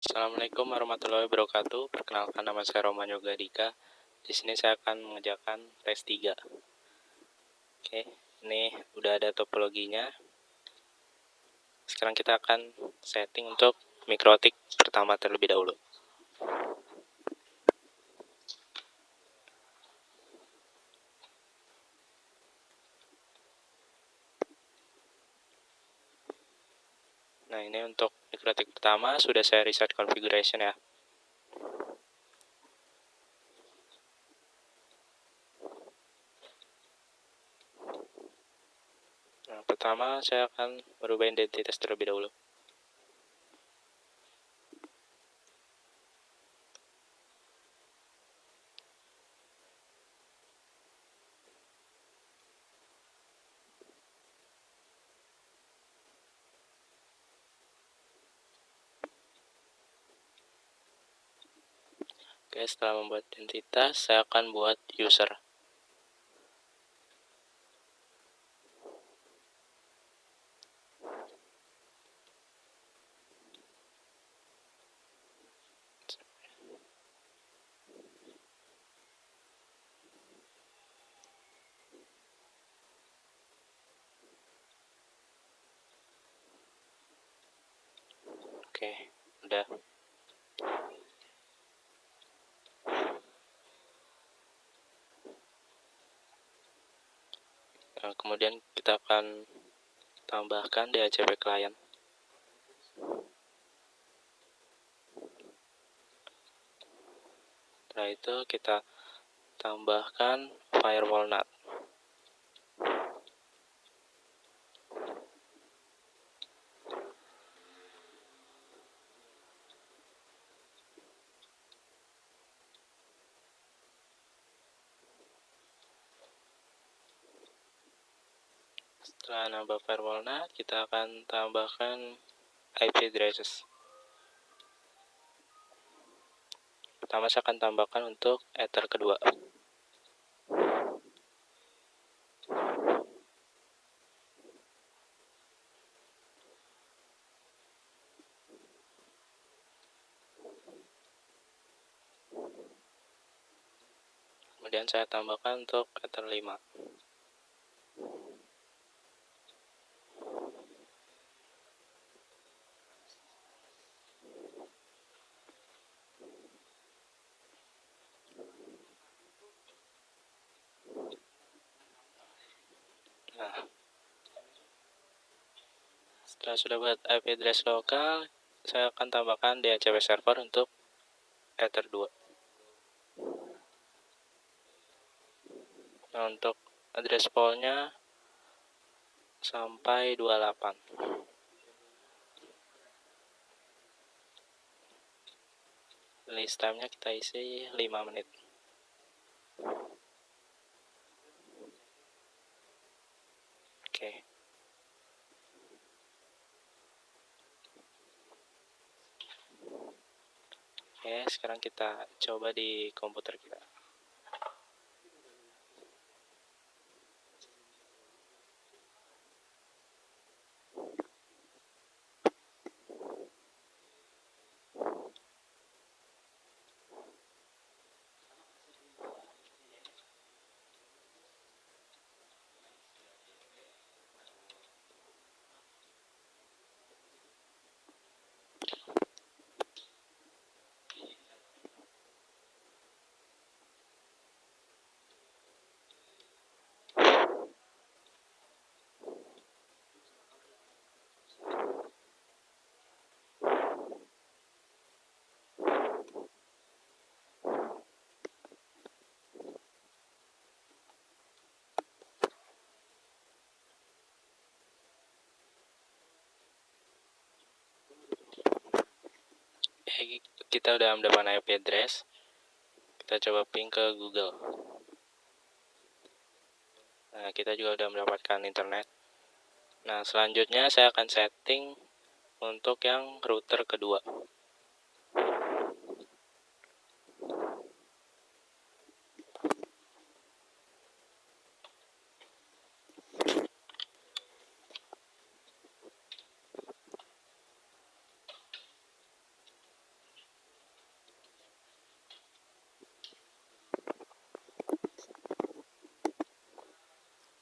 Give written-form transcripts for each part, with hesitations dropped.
Assalamualaikum warahmatullahi wabarakatuh. Perkenalkan, nama saya Roman Yoga Dika. Di sini saya akan mengerjakan tes 3. Oke, ini udah ada topologinya. Sekarang kita akan setting untuk mikrotik pertama terlebih dahulu. Nah, ini untuk mikrotik pertama sudah saya reset configuration ya. Nah, pertama saya akan merubah identitas terlebih dahulu. Oke, setelah membuat identitas, saya akan buat user. Oke, udah. Nah, kemudian kita akan tambahkan DHCP client. Setelah itu kita tambahkan firewall NAT. Setelah nambah firewall NAT, kita akan tambahkan IP addresses. Pertama saya akan tambahkan untuk ether kedua. Kemudian saya tambahkan untuk ether 5. Nah, setelah sudah buat IP address lokal, saya akan tambahkan DHCP server untuk ether 2. Nah, untuk address poolnya sampai 28. List time-nya kita isi 5 menit. Oke. Oke, sekarang kita coba di komputer kita. Kita udah mendapatkan IP address. Kita coba ping ke Google. Nah, kita juga udah mendapatkan internet. Nah, selanjutnya saya akan setting untuk yang router kedua.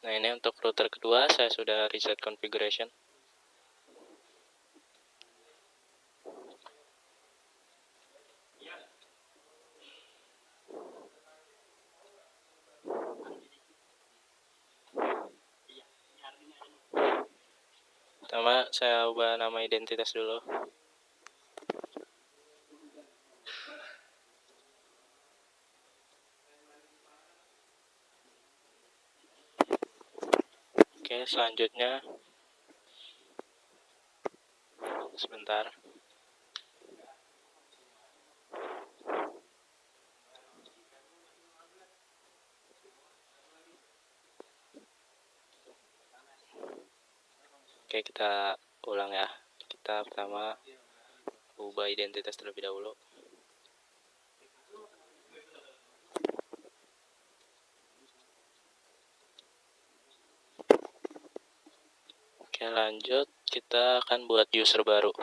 Nah, ini untuk router kedua saya sudah reset configuration. Pertama saya ubah nama identitas dulu. Oke, selanjutnya sebentar. Oke, kita ulang ya. Kita pertama ubah identitas terlebih dahulu. Oke, lanjut. Kita akan buat user baru.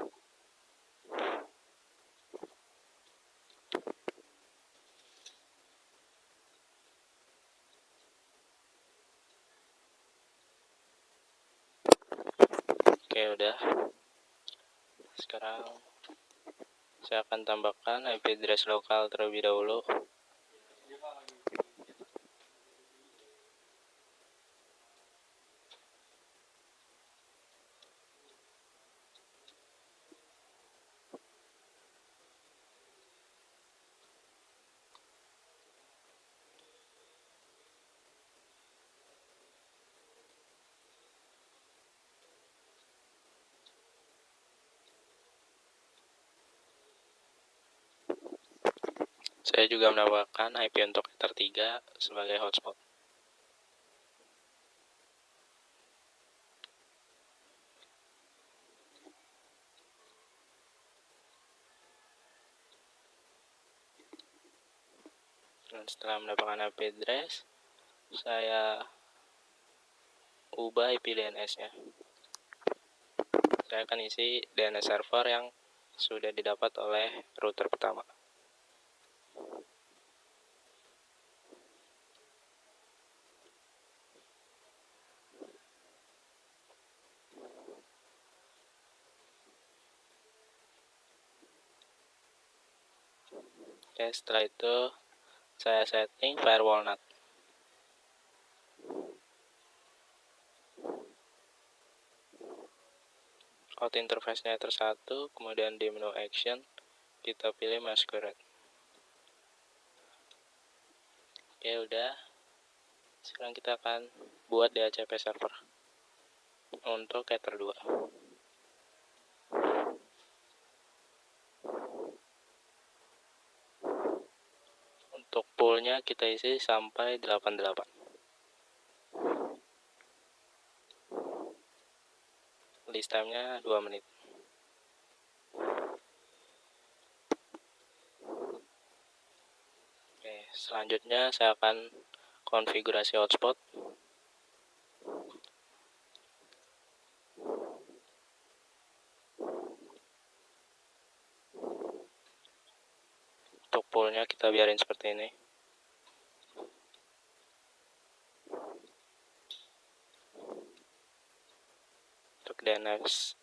Oke, udah. Sekarang saya akan tambahkan IP address lokal terlebih dahulu. Saya juga menambahkan IP untuk Ether 3 sebagai hotspot. Dan setelah mendapatkan IP address, saya ubah IP DNS-nya. Saya akan isi DNS server yang sudah didapat oleh router pertama. Oke, setelah itu saya setting firewall NAT. Out interface-nya Ether 1, kemudian di menu action kita pilih masquerade. Oke, udah. Sekarang kita akan buat DHCP server untuk Ether 2. Untuk poolnya kita isi sampai 88. List time-nya 2 menit. Oke, selanjutnya saya akan konfigurasi hotspot. Untuk poolnya kita biarin seperti ini. Untuk DNS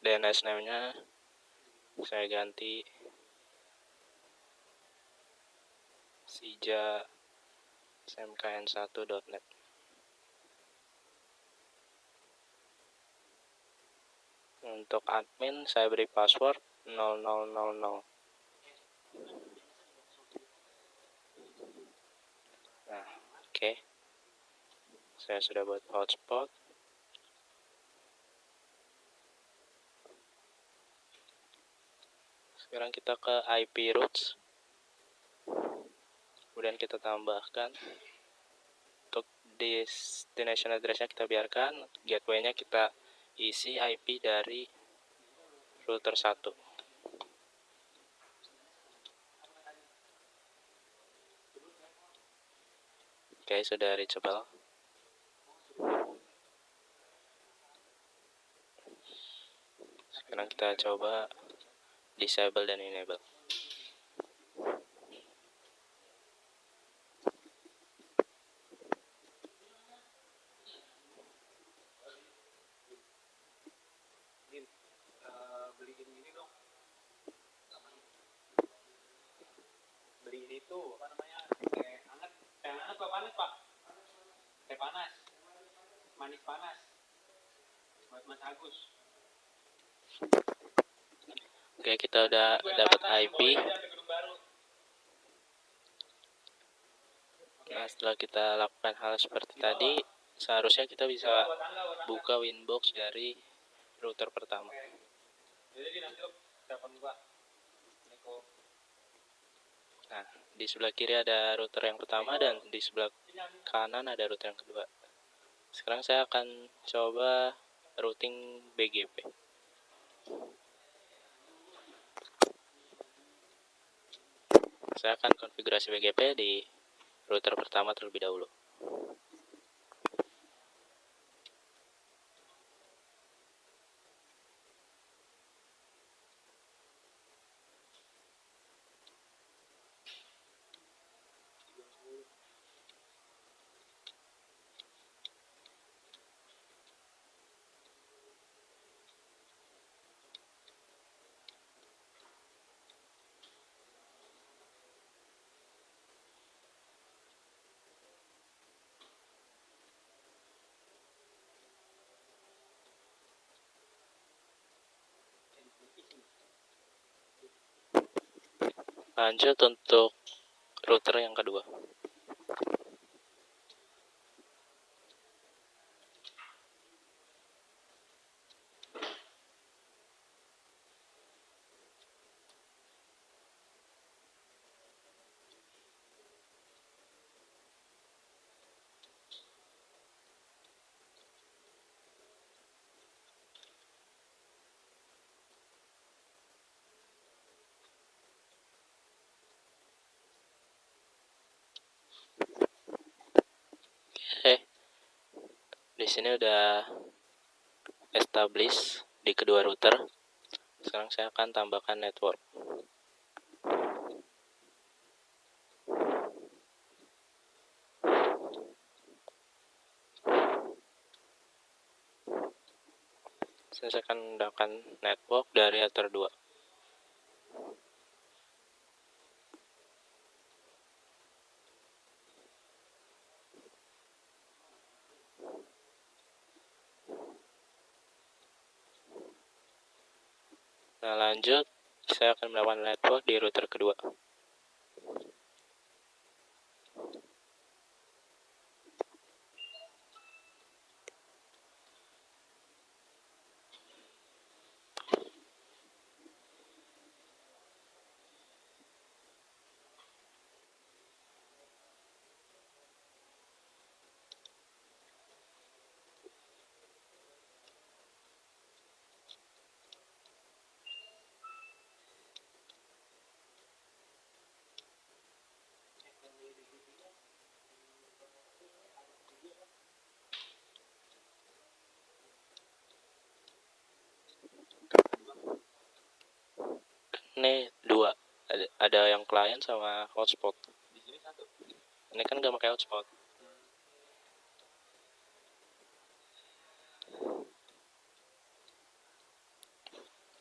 name-nya saya ganti sija.smkn1.net. Untuk admin saya beri password 0000. Nah, oke. Saya sudah buat hotspot. Sekarang kita ke IP routes. Kemudian kita tambahkan untuk destination address-nya kita biarkan, gateway-nya kita isi IP dari router 1. Oke, sudah reachable. Sekarang kita coba disable dan enable. Oke, kita udah dapat IP. Nah, setelah kita lakukan hal seperti tadi, seharusnya kita bisa buka Winbox dari router pertama. Nah, di sebelah kiri ada router yang pertama dan di sebelah kanan ada router yang kedua. Sekarang saya akan coba routing BGP. Saya akan konfigurasi BGP di router pertama terlebih dahulu. Lanjut untuk router yang kedua. Oke, di sini udah establish di kedua router. Sekarang saya akan tambahkan network. Saya akan menggunakan network dari router 2. Nah, lanjut saya akan melakukan network di router kedua. Ini dua, ada yang client sama hotspot. Ini kan nggak pakai hotspot.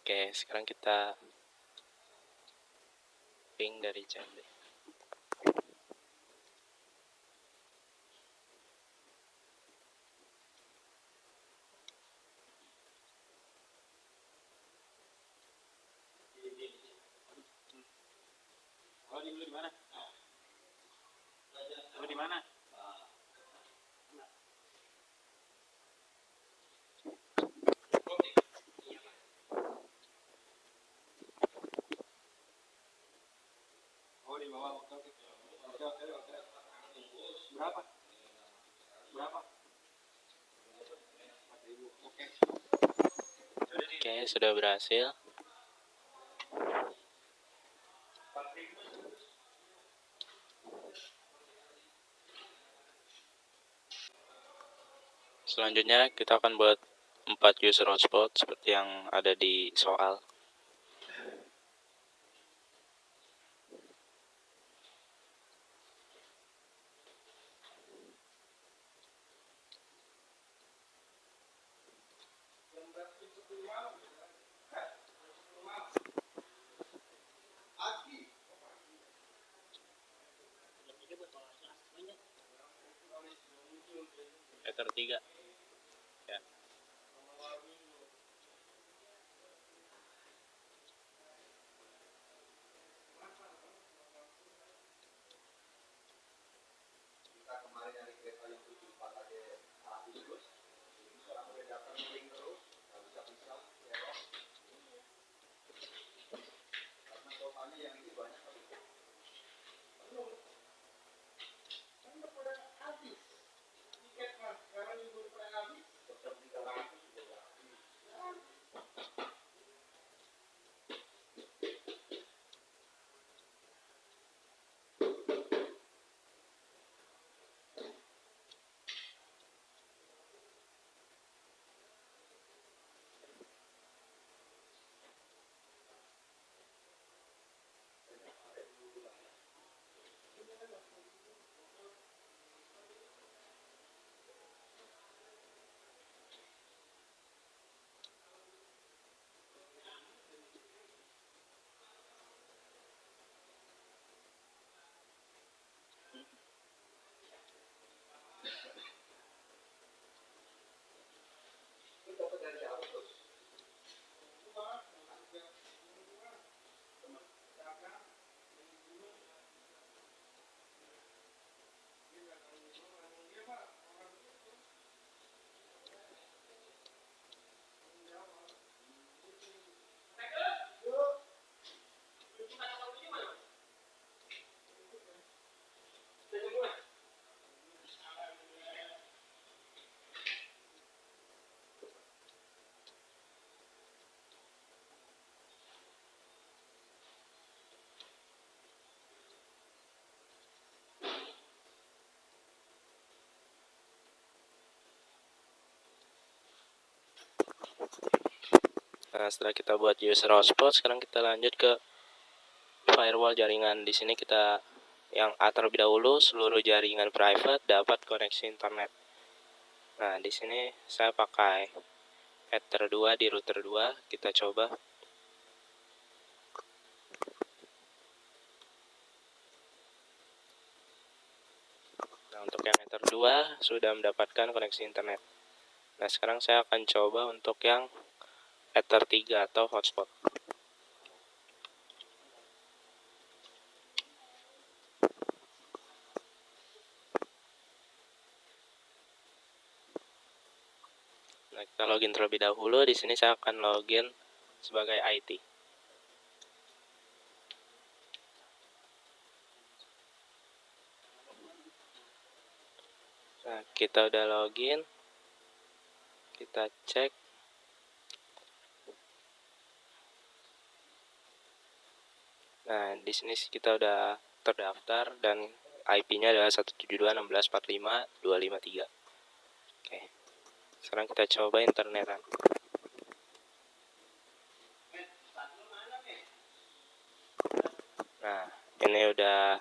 Oke, sekarang kita ping dari CMD. Di mana? Oh, di bawah. Oke. Berapa? Oke. Oke, sudah berhasil. Selanjutnya kita akan buat 4 user hotspot seperti yang ada di soal. Ether 3. Ya. Nah, setelah kita buat user hotspot, sekarang kita lanjut ke firewall jaringan. Di sini kita yang A terlebih dahulu, seluruh jaringan private dapat koneksi internet. Nah, di sini saya pakai Ether 2 di router 2, kita coba. Nah, untuk yang Ether 2 sudah mendapatkan koneksi internet. Nah, sekarang saya akan coba untuk yang Ether 3 atau hotspot. Nah, kita login terlebih dahulu. Di sini saya akan login sebagai IT. Nah, kita udah login. Kita cek. Nah, di sini kita udah terdaftar dan IP-nya adalah 172.16.45.253. Oke. Sekarang kita coba internetan. Nah, ini udah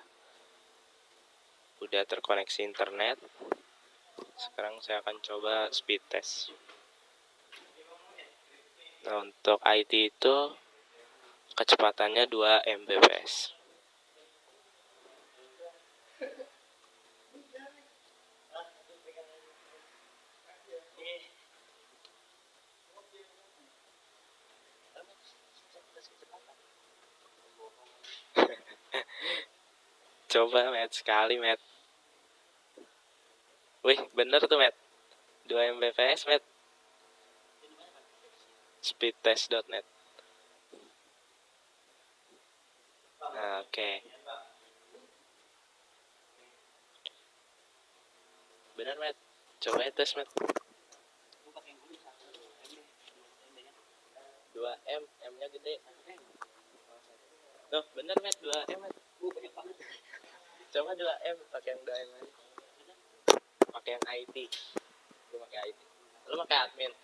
terkoneksi internet. Sekarang saya akan coba speed test. Nah, untuk IT itu kecepatannya 2 Mbps. Coba, Met, sekali, Met. Wih, bener tuh, Met. 2 Mbps, Met. Speedtest.net. Nah, oke. Bener, Met. Coba tes, Met. 2M, M-nya gede. Tuh, bener, Met. 2M, Met. Coba 2M, pakai yang 2M aja. Pakai yang IT. Lu pakai IT. Lu pakai admin.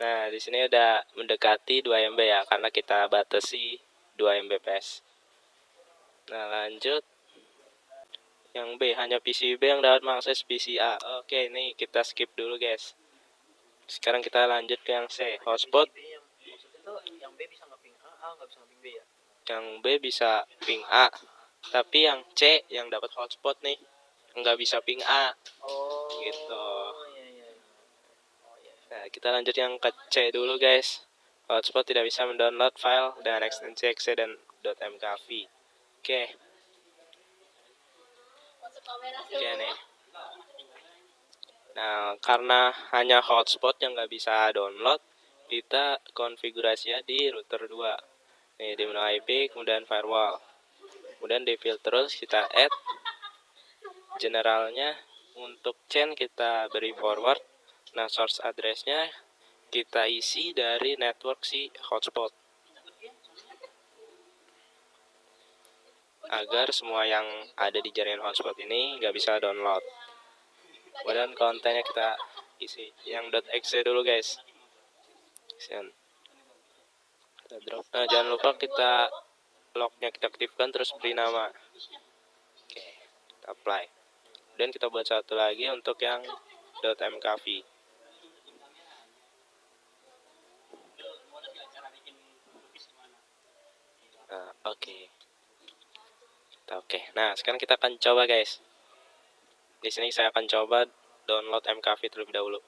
Nah, di sini udah mendekati 2 MB ya, karena kita batasi 2 Mbps. Nah, lanjut. Yang B, hanya PC B yang dapat mengakses PC A. Oke, ini kita skip dulu, guys. Sekarang kita lanjut ke yang C, hotspot. Yang B bisa nge-ping A nggak bisa nge-ping B ya? Yang B bisa ping A, tapi yang C yang dapat hotspot nih nggak bisa ping A. Oh, gitu. Iya. Oh, iya. Nah, kita lanjut yang ke C dulu, guys. Hotspot tidak bisa mendownload file dengan ekstensi .exe dan .mkv. Oke. Oke nih. Nah, karena hanya hotspot yang nggak bisa download, kita konfigurasinya di router 2. Nih, di menu IP, kemudian firewall. Kemudian di filters kita add. Generalnya untuk chain kita beri forward. Nah, source address-nya kita isi dari network si hotspot. Agar semua yang ada di jaringan hotspot ini nggak bisa download. Kemudian kontennya kita isi yang .exe dulu, guys. Kita drop. Nah, jangan lupa kita lognya kita aktifkan, terus beri nama. Oke, kita apply. Dan kita buat satu lagi untuk yang .mkv. Nah, oke. Nah, sekarang kita akan coba, guys. Di sini saya akan coba download mkv terlebih dahulu.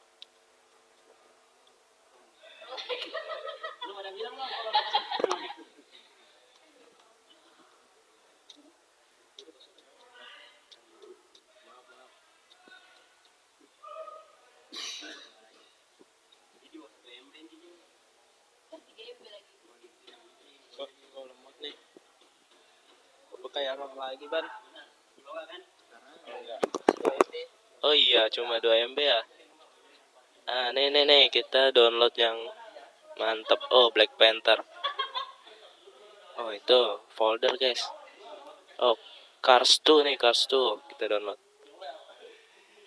Oh, lemot nih. Kayak ROM lagi, Ban. Oh iya, cuma 2 MB ya. Ah, nih, kita download yang mantep. Oh, Black Panther. Oh, itu folder, guys. Oh, Cars 2 nih, Cars 2 kita download.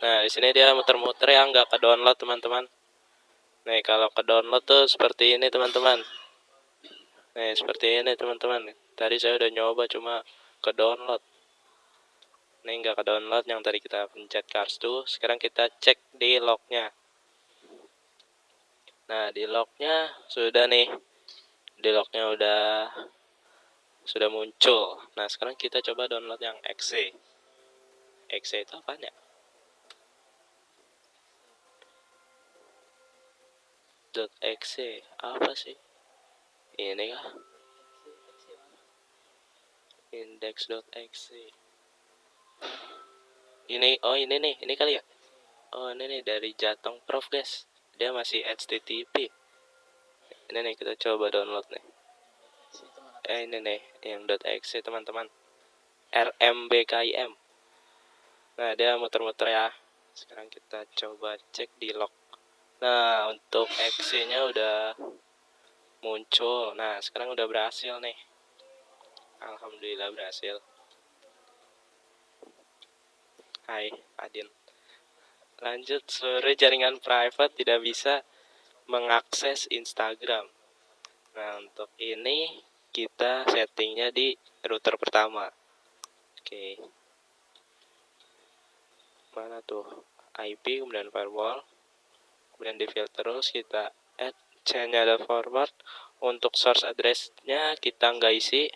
Nah, di sini dia muter-muter ya, nggak ke download, teman-teman. Nih kalau ke download tuh seperti ini teman-teman. Nih seperti ini teman-teman. Tadi saya udah nyoba cuma ke download. Nih nggak ke download yang tadi kita pencet kartu. Sekarang kita cek di lognya. Nah di lognya sudah nih. Di lognya sudah muncul. Nah sekarang kita coba download yang exe. Exe itu apaan ya? .exe apa sih? Ini kah? Index.exe. Ini nih, ini kali ya? Oh ini nih dari Jatong Prof guys. Dia masih HTTP. Ini nih kita coba download nih. Ini nih yang .exe teman-teman. RMBKIM. Nah dia muter-muter ya. Sekarang kita coba cek di log. Nah untuk exe nya udah muncul. Nah sekarang udah berhasil nih. Alhamdulillah berhasil. Hai Adin. Lanjut, seluruh jaringan private tidak bisa mengakses Instagram. Nah untuk ini kita settingnya di router pertama. Oke. Mana tuh? IP kemudian firewall. Kemudian di filter terus kita add chainnya ada forward. Untuk source address-nya kita nggak isi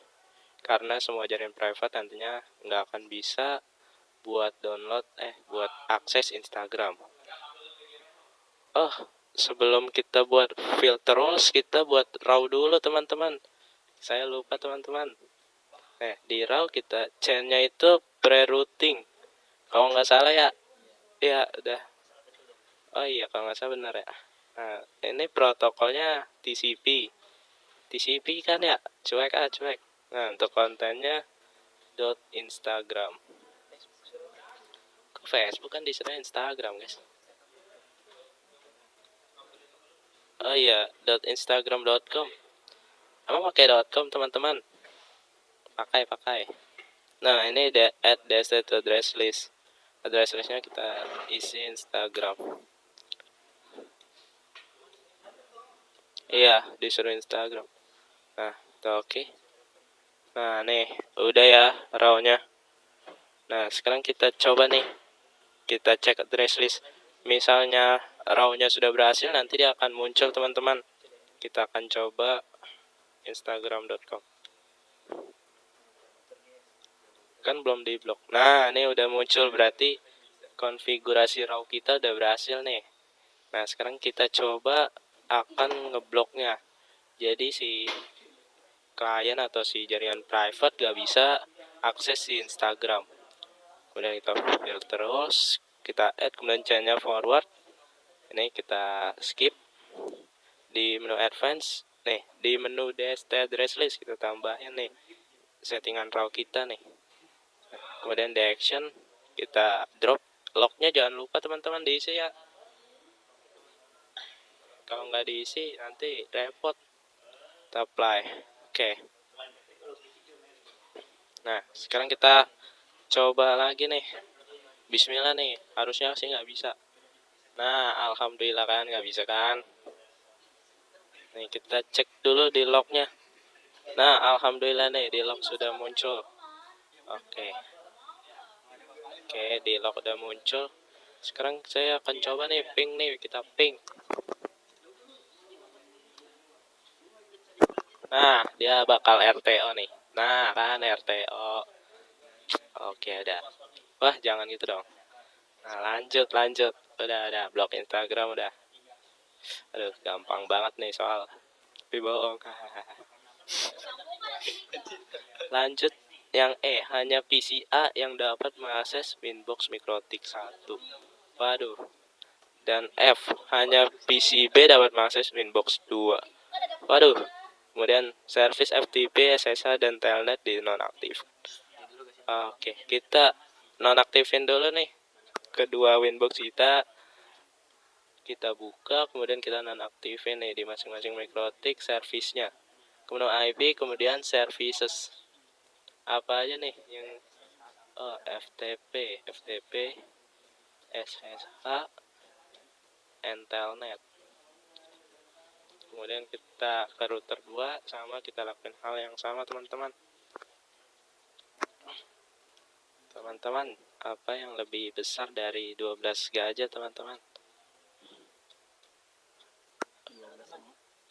karena semua jaringan private nantinya nggak akan bisa buat download buat akses Instagram. Oh, sebelum kita buat filter rules, kita buat raw dulu teman-teman. Saya lupa teman-teman. Di raw kita chainnya itu pre-routing. Kalau nggak salah ya. Ya udah. Oh iya kalau nggak salah benar ya. Nah ini protokolnya TCP. TCP kan ya. Cuek. Nah untuk kontennya .instagram. Ke Facebook kan disuruh Instagram guys. Oh iya .instagram.com. Emang pakai .com teman-teman? Pakai. Nah ini add destination to address list. Address listnya kita isi Instagram. Iya disuruh Instagram. Nah oke. Nah nih udah ya raw-nya. Nah sekarang kita coba nih. Kita cek address list. Misalnya raw-nya sudah berhasil, nanti dia akan muncul teman-teman. Kita akan coba instagram.com. Kan belum diblok. Nah ini udah muncul, berarti konfigurasi raw kita udah berhasil nih. Nah sekarang kita coba akan ngebloknya. Jadi si klien atau si jaringan private gak bisa akses si Instagram. Kemudian kita filter terus, kita add, kemudian chainnya forward. Ini kita skip. Di menu advance, nih di menu DST address list kita tambahin nih settingan raw kita nih. Kemudian di action kita drop. Lognya jangan lupa teman-teman diisi ya. Kalau nggak diisi nanti repot. Kita apply. Oke. Nah sekarang kita coba lagi nih. Bismillah nih, harusnya sih nggak bisa. Nah alhamdulillah kan nggak bisa kan. Nih kita cek dulu di lognya. Nah alhamdulillah nih di log sudah muncul. Oke, di log udah muncul. Sekarang saya akan coba nih ping nih, kita ping. Nah dia bakal RTO nih. Nah kan RTO. Oke udah. Wah jangan gitu dong. Nah lanjut. Udah blok Instagram udah. Aduh gampang banget nih soal. Tapi bohong. Lanjut yang hanya PCA yang dapat mengakses Winbox Mikrotik 1. Waduh. Dan F hanya PCB dapat mengakses Winbox 2. Waduh. Kemudian service FTP, SSH dan Telnet dinonaktif. Oke, kita nonaktifin dulu nih kedua Winbox kita. Kita buka, kemudian kita nonaktifin nih di masing-masing Mikrotik service-nya. Kemudian IP, kemudian services. Apa aja nih yang FTP, SSH, and Telnet. Kemudian kita ke router 2, sama kita lakukan hal yang sama teman-teman. Teman-teman, apa yang lebih besar dari 12 gajah teman-teman?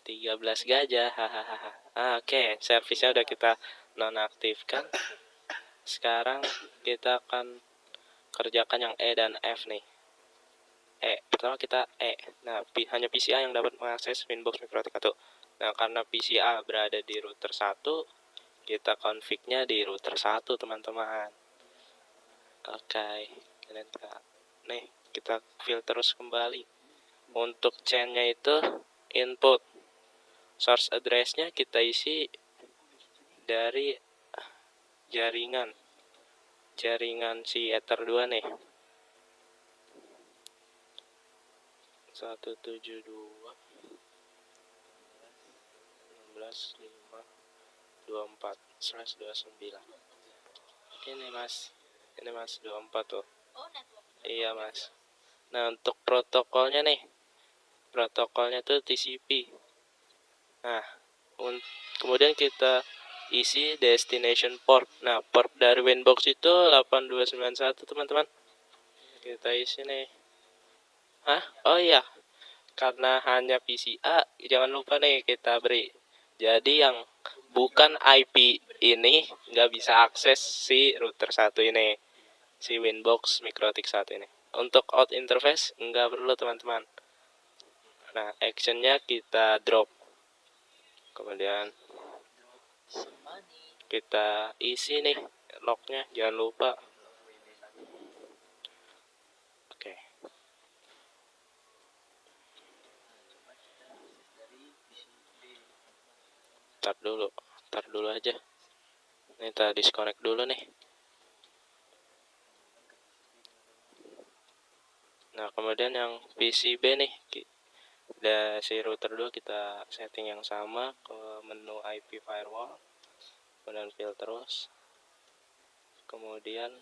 13 gajah, hahaha. Oke, servisnya udah kita nonaktifkan. Sekarang kita akan kerjakan yang E dan F nih. Pertama kita Nah, hanya PCA yang dapat mengakses Winbox Mikrotik 1. Nah, karena PCA berada di router 1, kita config-nya di router 1 teman-teman. Oke, nih kita fill terus kembali. Untuk chain-nya itu input, source address-nya kita isi dari jaringan si Ether 2 nih, 172.16.5.24/29. Ini mas 24 tuh. Iya mas. Nah, untuk protokolnya nih, protokolnya tuh TCP. Nah, kemudian kita isi destination port. Nah, port dari Winbox itu 8291 teman-teman. Kita isi nih. Oh iya, karena hanya PCA, jangan lupa nih kita beri. Jadi yang bukan IP ini nggak bisa akses si router 1 ini, si Winbox Mikrotik 1 ini. Untuk out interface nggak perlu teman-teman. Nah, actionnya kita drop. Kemudian kita isi nih lognya, jangan lupa. Oke. Tar dulu aja. Ini kita disconnect dulu nih. Nah, kemudian yang PCB nih, si router 2 kita setting yang sama ke menu IP firewall, kemudian fill terus. Kemudian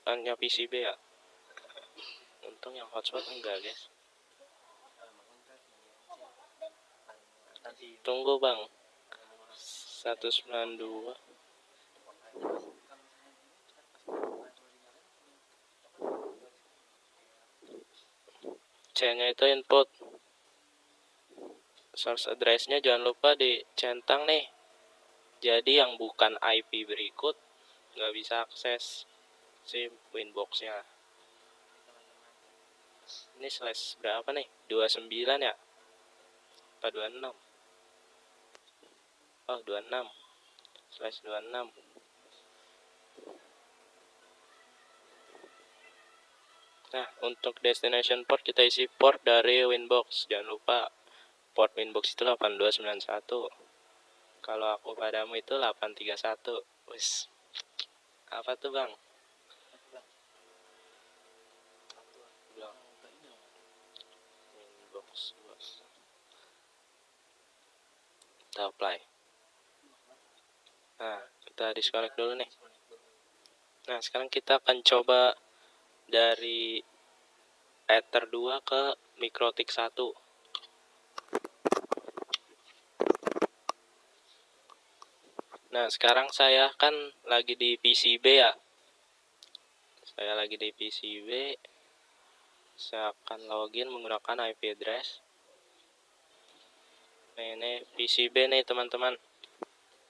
hanya PCB ya. Untung yang hotspot enggak, guys. Tunggu, Bang. 192. C-nya itu input. Source address-nya jangan lupa dicentang nih. Jadi yang bukan IP berikut nggak bisa akses si Winbox-nya. Ini slash berapa nih? 29 ya? Apa 26? Oh, 26. Slash 26. Nah, untuk destination port kita isi port dari Winbox. Jangan lupa port Winbox itu 8291. Kalau aku padamu itu 831. Wis. Apa tuh, Bang? Winbox. Kita apply. Nah, kita disconnect dulu nih. Nah, sekarang kita akan coba dari Ether 2 ke Mikrotik 1. Nah, sekarang saya kan lagi di PCB ya. Saya lagi di PCB. Saya akan login menggunakan IP address. Nah, ini PCB nih teman-teman.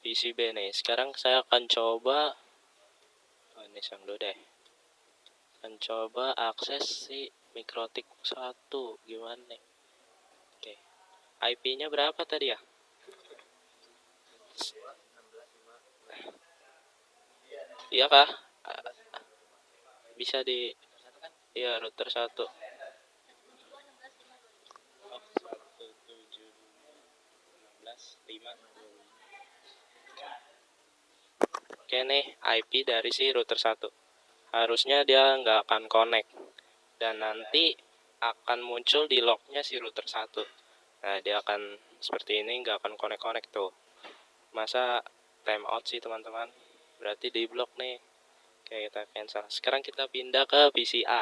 PCB nih. Sekarang saya akan coba. Ini sang dulu deh. Akan coba akses si Mikrotik 1. Gimana nih? Oke. IP-nya berapa tadi ya? Iya kah? Bisa di router 1. Oke nih, IP dari si router 1. Harusnya dia nggak akan connect. Dan nanti akan muncul di lognya si router 1. Nah, dia akan seperti ini, nggak akan connect-connect tuh. Masa timeout sih teman-teman? Berarti di blok nih. Oke, kita cancel. Sekarang kita pindah ke PCA.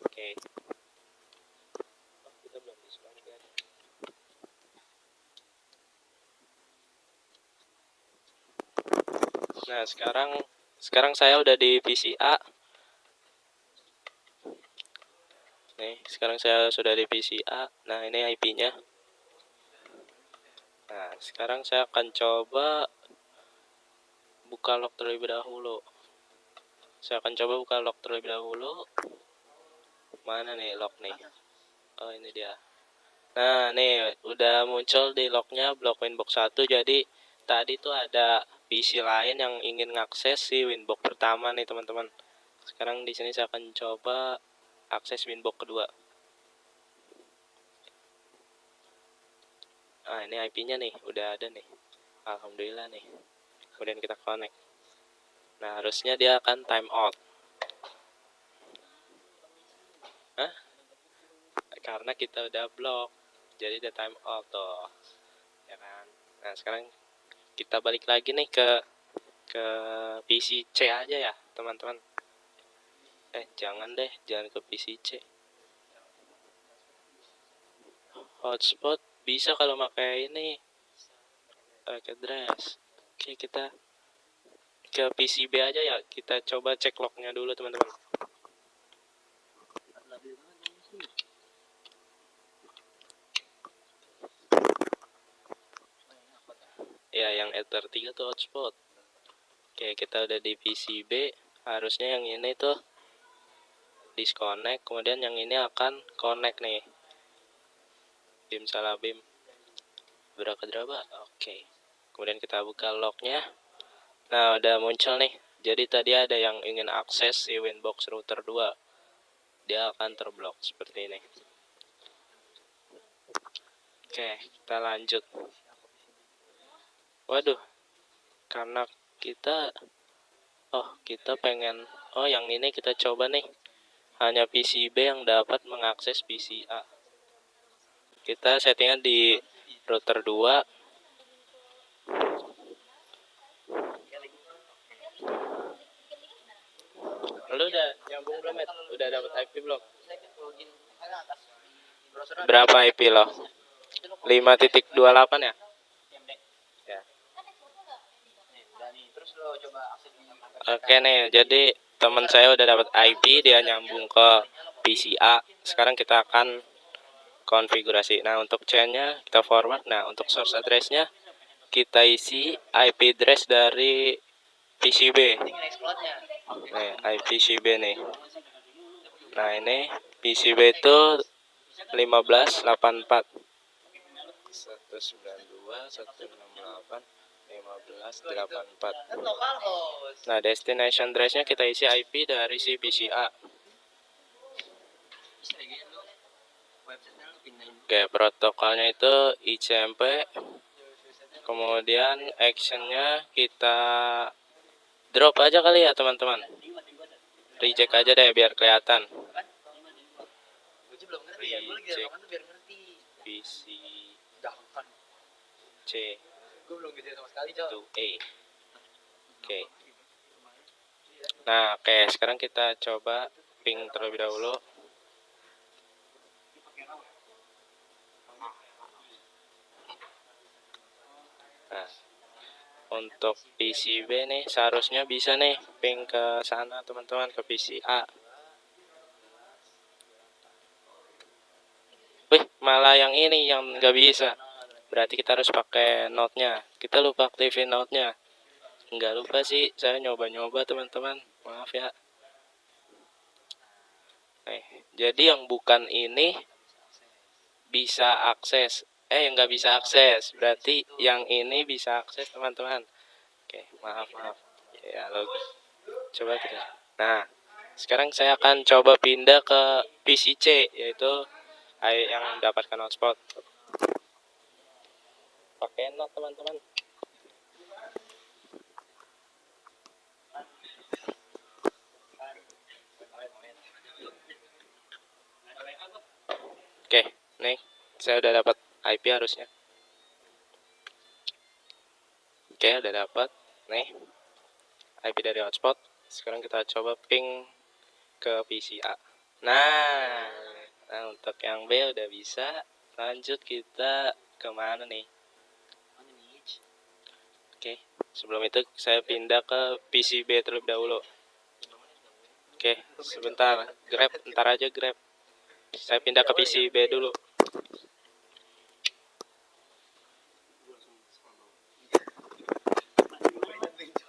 Oke. Kita belum disconnect, guys. Nah, sekarang saya udah di PC A. Nih, sekarang saya sudah di PC A. Nah, ini IP-nya. Nah, sekarang saya akan coba buka log terlebih dahulu. Mana nih log nih? Oh, ini dia. Nah, nih udah muncul di lognya blok Winbox 1. Jadi tadi tuh ada PC lain yang ingin ngakses si Winbox pertama nih, teman-teman. Sekarang di sini saya akan coba akses Winbox kedua. Nah, ini IP-nya nih, udah ada nih. Alhamdulillah nih. Kemudian kita connect. Nah, harusnya dia akan time out. Hah? Karena kita udah blok. Jadi udah time out tuh. Ya kan? Nah, sekarang kita balik lagi nih ke PC C aja ya, teman-teman. Jangan ke PC C. Hotspot bisa kalau pakai ini address. Oke, kita ke PC B aja ya. Kita coba cek lognya dulu, teman-teman. Ya, yang Ether 3 tuh hotspot. Oke, kita udah di PC B. Harusnya yang ini tuh disconnect, kemudian yang ini akan connect nih. Bim salah bim. Berapa? Oke. Kemudian kita buka lognya. Nah, udah muncul nih. Jadi tadi ada yang ingin akses si Winbox router 2. Dia akan terblok seperti ini. Oke, kita lanjut. Waduh. Karena kita pengen yang ini kita coba nih. Hanya PC B yang dapat mengakses PC A. Kita settingan di router 2. Lu udah nyambung belum, Met? Udah dapat IP belum? Berapa IP lo? 5.28 ya? Ya. Oke nih, jadi teman saya udah dapat IP, dia nyambung ke PC A. Sekarang kita akan konfigurasi. Nah, untuk chainnya kita forward. Nah, untuk source address-nya kita isi IP address dari PCB. Nih, IP PCB nih. Nah, ini PCB itu 1584 192 168 1584. Nah, destination address-nya kita isi IP dari si PCA. Oke, protokolnya itu ICMP. Kemudian action-nya kita drop aja kali ya, teman-teman. Reject aja deh biar kelihatan. Reject PC C to A. Oke. Nah, oke, sekarang kita coba ping terlebih dahulu. Nah, untuk PC B nih seharusnya bisa nih ping ke sana, teman-teman, ke PC A. Wih, malah yang ini yang nggak bisa. Berarti kita harus pakai node-nya. Kita lupa aktifin node-nya. Nggak lupa sih, saya nyoba-nyoba, teman-teman. Maaf ya. Jadi yang bukan ini bisa akses. Yang nggak bisa akses. Berarti yang ini bisa akses, teman-teman. Oke, maaf. Ya, lo coba kita. Nah, sekarang saya akan coba pindah ke PC C, yaitu yang mendapatkan hotspot. Pakai node, teman-teman. Oke, nih saya udah dapat IP harusnya. Oke, udah dapat. Nih IP dari hotspot. Sekarang kita coba ping ke PC A. Nah, untuk yang B udah bisa. Lanjut kita kemana nih? Oke, sebelum itu saya pindah ke PCB terlebih dahulu. Oke, sebentar, Grab, ntar aja Grab. Saya pindah ke PCB dulu.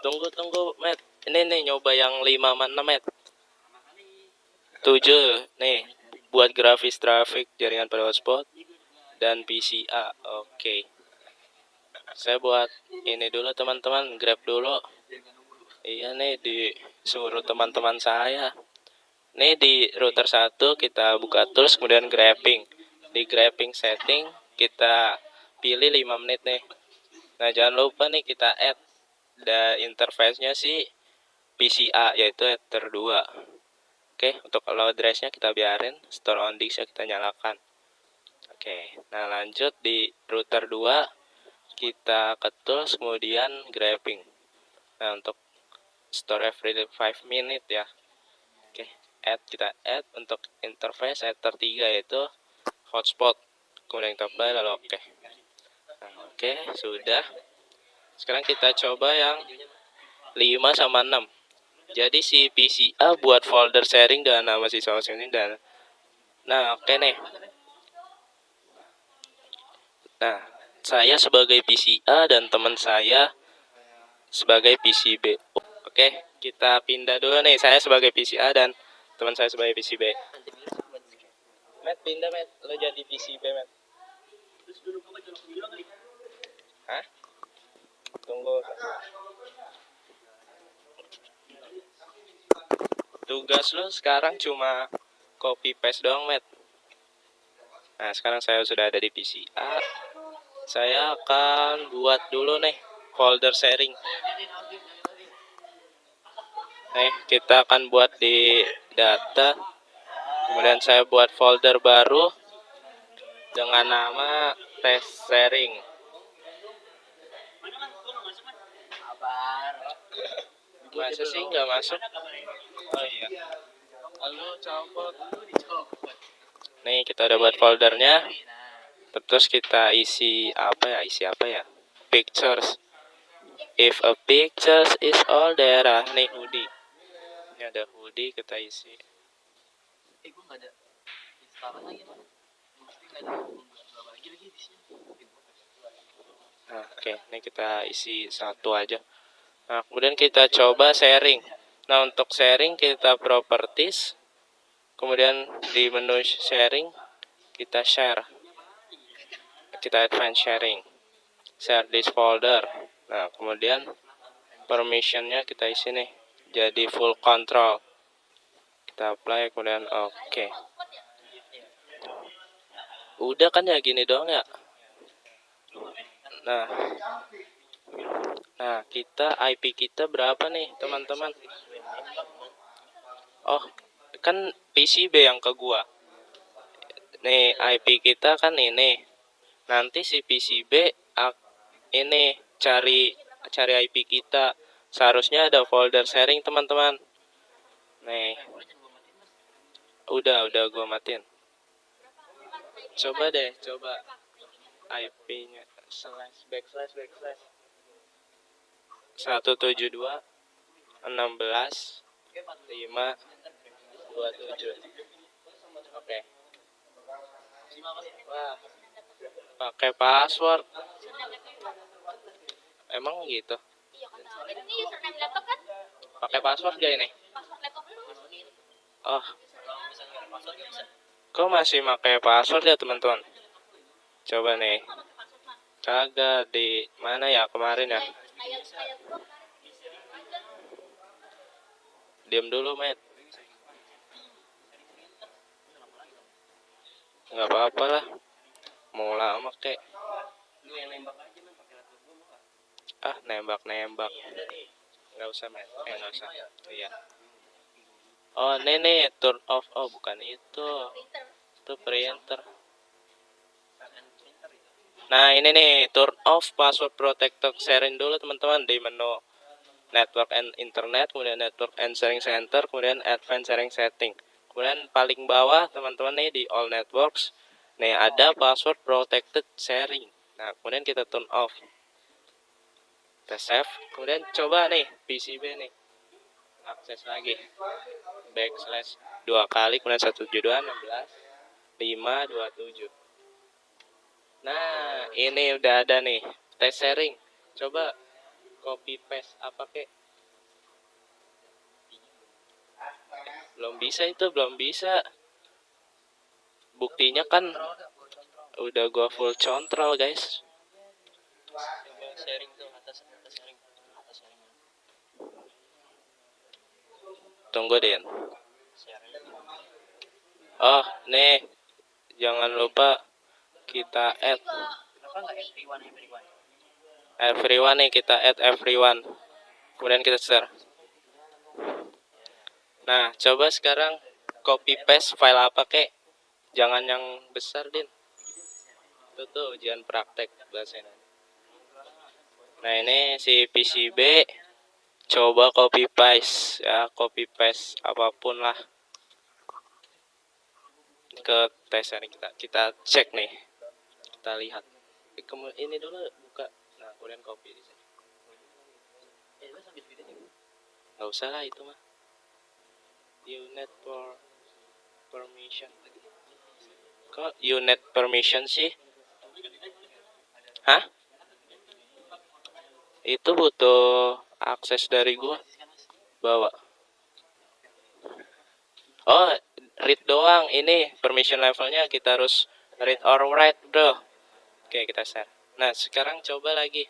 Tunggu, Matt. Ini nih nyoba yang 5 sama 6, Matt. 7, nih, buat grafis traffic jaringan pada hotspot dan PCA. Oke. Saya buat ini dulu teman-teman, Grab dulu. Iya nih, disuruh teman-teman saya. Nih di router 1 kita buka tools, kemudian grabbing. Di grabbing setting kita pilih 5 menit nih. Nah, jangan lupa nih kita add interface-nya si PCA, yaitu Ether 2. Oke, untuk load address-nya kita biarin, store on disk-nya kita nyalakan. Oke, nah lanjut di router 2 kita ke tools, kemudian grabbing. Nah, untuk store every 5 minute ya. Oke, kita add untuk interface Ether 3 yaitu hotspot. Kemudian kita apply lalu oke. Nah, oke, sudah. Sekarang kita coba yang 5 sama 6. Jadi si PCA buat folder sharing dengan nama siswa ini dan nah, oke nih. Nah, saya sebagai PCA dan teman saya sebagai PCB. Oke, kita pindah dulu nih. Saya sebagai PCA dan teman saya sebagai PCB. Matt, pindah, Matt. Lo jadi PCB, Matt. Hah? Tunggu. Tugas lo sekarang cuma copy paste doang, Matt. Nah, sekarang saya sudah ada di PCA. Saya akan buat dulu nih folder sharing. Nih, kita akan buat di data. Kemudian saya buat folder baru dengan nama test sharing. Masa sih nggak masuk? Oh iya. Lalu copot. Nih, kita udah buat foldernya. Terus kita isi apa ya? Pictures. If a pictures is all there. Nih hoodie. Ini ada hoodie, kita isi. Gue nggak ada instalan lagi mana? Mesti nggak ada bagi lagi di sini. Nah, oke, ini kita isi satu aja. Nah, kemudian kita coba sharing. Nah, untuk sharing kita properties. Kemudian di menu sharing kita share. Kita advance sharing. Share this folder. Nah, kemudian permissionnya kita isi nih. Jadi full control. Kita apply, kemudian oke. Udah kan ya, gini doang ya. Nah, kita IP kita berapa nih, teman-teman? Oh, kan PCB yang ke gua. Nih, IP kita kan ini. Nanti si PCB ini cari IP kita. Seharusnya ada folder sharing, teman-teman. Nih. Udah gua matiin. Coba deh, coba IP-nya backslash 172 16 5 27. Oke. Wah, pakai password. Emang gitu? Iya kata ini username laptop kan? Pakai password gak ini? Password laptop lu. Oh, kok masih pakai password ya, teman-teman? Coba nih. Kagak di mana ya kemarin ya? Diam dulu, Matt. Nggak apa-apa lah. Mau lama kek. Lu yang nembak aja man pakai laptop gua mau nggak? Ah, nembak. Nggak usah, Matt. Nggak usah. Iya. Oh, nih, turn off. Oh, bukan itu. Itu printer. Nah, ini nih, turn off password protector sharing dulu, teman-teman, di menu network and internet, kemudian network and sharing center, kemudian advanced sharing setting. Kemudian paling bawah, teman-teman, nih di all networks. Nih, ada password protected sharing. Nah, kemudian kita turn off. Kita save, kemudian coba nih PCB nih, akses lagi, backslash 2 kali, kemudian 172.16.527. Nah, ini udah ada nih, tes sharing. Coba copy paste apa kek? Belum bisa itu, belum bisa. Buktinya kan Kontrol gak? Gua kontrol. udah gua full control, guys. Coba sharing tuh atas sharing. Atas sharing. Tunggu, Din. Sharing. Oh, nih. Jangan lupa kita add Kenapa nggak everyone? everyone nih, kita add everyone. Kemudian kita share. Nah, coba sekarang copy paste file apa kek? Jangan yang besar, Din. Itu tuh ujian praktek bahasa ini. Nah, ini si PCB coba copy paste ya, copy paste apapun lah ke tes ini, kita cek nih. Kita lihat. Kemudian ini dulu buka. Nah, kemudian copy di sini. Lu sambil video juga. Nggak usah lah itu mah. Unit for permission. Kok unit permission sih? Hah? Itu butuh akses dari gua. Bawa. Oh, read doang. Ini permission levelnya kita harus read or write, bro. Oke, kita share. Nah, sekarang coba lagi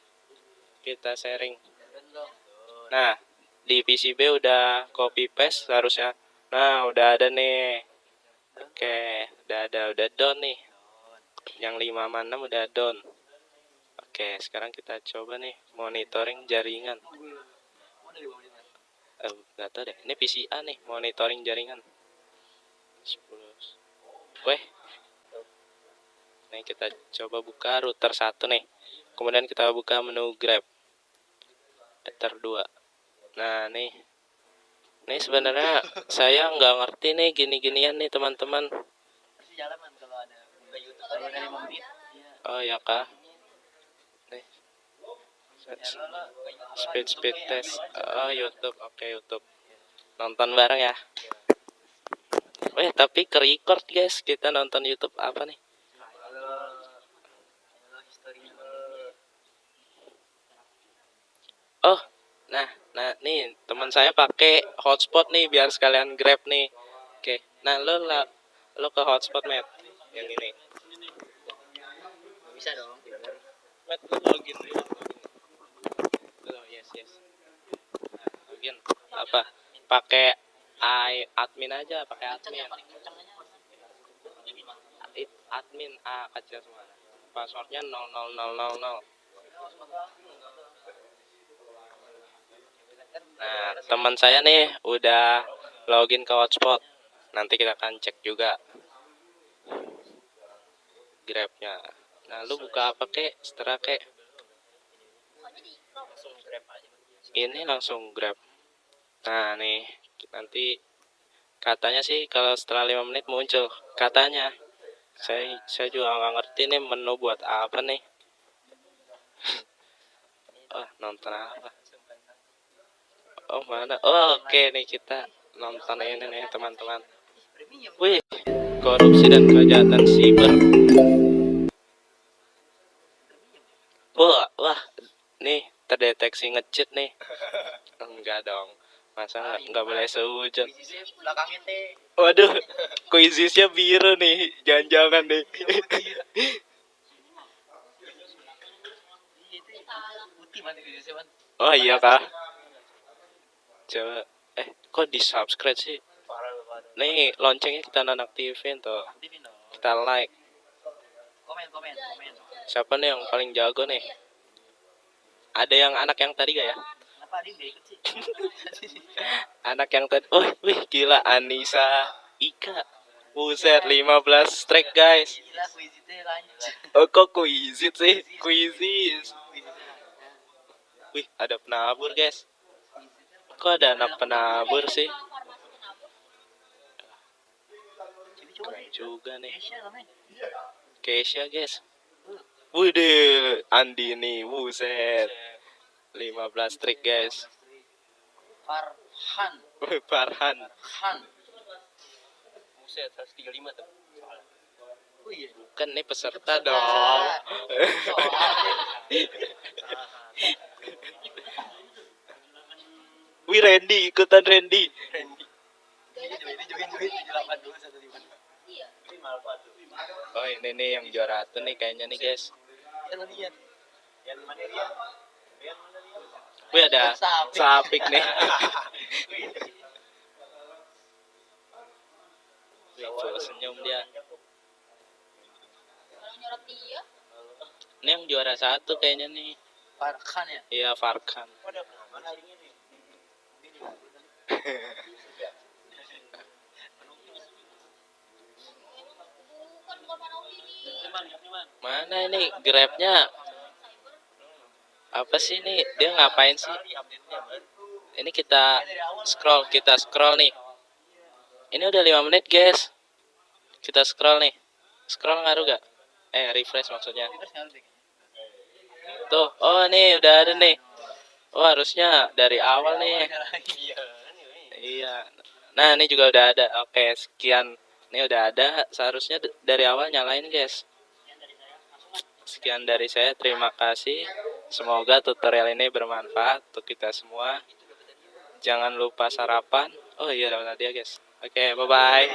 kita sharing. Nah, di PCB udah copy paste harusnya. Nah, udah ada nih. Oke, udah done nih. Yang 5 sama 6 udah done. Oke, sekarang kita coba nih monitoring jaringan. Nggak tahu deh. Ini PCA nih, monitoring jaringan. 10. Weh. Nih kita coba buka router 1 nih. Kemudian kita buka menu Grab. Ether 2. Nah, nih. Nih sebenarnya saya nggak ngerti nih gini-ginian nih, teman-teman. Pasti jalan kan kalau ada buka YouTube kalau dari 5 menit. Oh ya kah? Nih. Ya lo Speed test. Oh, YouTube. Oke, YouTube. Nonton bareng ya. Tapi ke record, guys. Kita nonton YouTube apa nih? Oh, nah nih teman saya pakai hotspot nih biar sekalian Grab nih. Oke. Nah, lo ke hotspot, Matt. Yang ini. bisa dong. Matt, lo login dulu. Yes. Nah, login. Apa? Pakai admin aja, pakai admin. Admin A kecil semua. Passwordnya 00000. Nah, teman saya nih udah login ke hotspot. Nanti kita akan cek juga Grabnya. Nah, lu buka apa kek? Setelah kek? Ini langsung Grab. Nah, nih nanti katanya sih kalau setelah 5 menit muncul. Katanya. Saya juga nggak ngerti nih menu buat apa nih. Oh, nonton apa? Oh, mana? Oh, oke nih kita nonton ini nih, teman-teman. Wih, korupsi dan kejahatan siber. Wah, nih terdeteksi nge-cheat nih. Enggak dong. Masa nggak boleh sehujan. Belakangnya teh. Waduh, kuisisnya biru nih. Jangan-jangan nih. Putih man kuisisnya man. Oh iya kah? Coba. Kok di subscribe sih? Nih loncengnya kita nonaktifin tuh. Aktifin dong. Kita like. Komen. Siapa nih yang paling jago nih? Ada yang anak yang tadi gak ya? Kenapa Adin gak ikut sih? Anak yang tadi. Oh, wih gila, Anissa Ika. Buset, 15 strike guys. Gila kuisisnya lanjut. Oh, kok kuisit sih? Kuisis. Wih, ada penabur guys. Kok ada anak penabur sih? Keren juga nih. Keisha namanya. Keisha guys. Wih deh, Andi nih, buset. 15 trik guys. Farhan. Farhan. Farhan. Buset, 135 tuh. Oh iya. Kan nih peserta dong. Wih, Randy, ikutan Randy. Ini join 78 155. Iya. Oh, ini nih yang juara satu nih kayaknya nih guys. Rian. Wih, ada Sapik nih. Wih, full senyum dia. Kalau nyorot dia, Ini yang juara satu kayaknya nih. Farhan ya. Iya, Farhan. bukan Manauli nih. Mana ini Grabnya? Apa sih nih? Dia ngapain sih? Ini kita scroll nih. Ini udah 5 menit guys. Kita scroll nih. Scroll ngaruh gak? Refresh maksudnya. Tuh, oh nih udah ada nih. Oh, harusnya dari awal nih. Iya. Nah, ini juga udah ada. Oke, sekian. Ini udah ada. Seharusnya dari awal nyalain guys. Sekian dari saya. Terima kasih. Semoga tutorial ini bermanfaat untuk kita semua. Jangan lupa sarapan. Oh iya, dapat hadiah guys. Oke, bye-bye.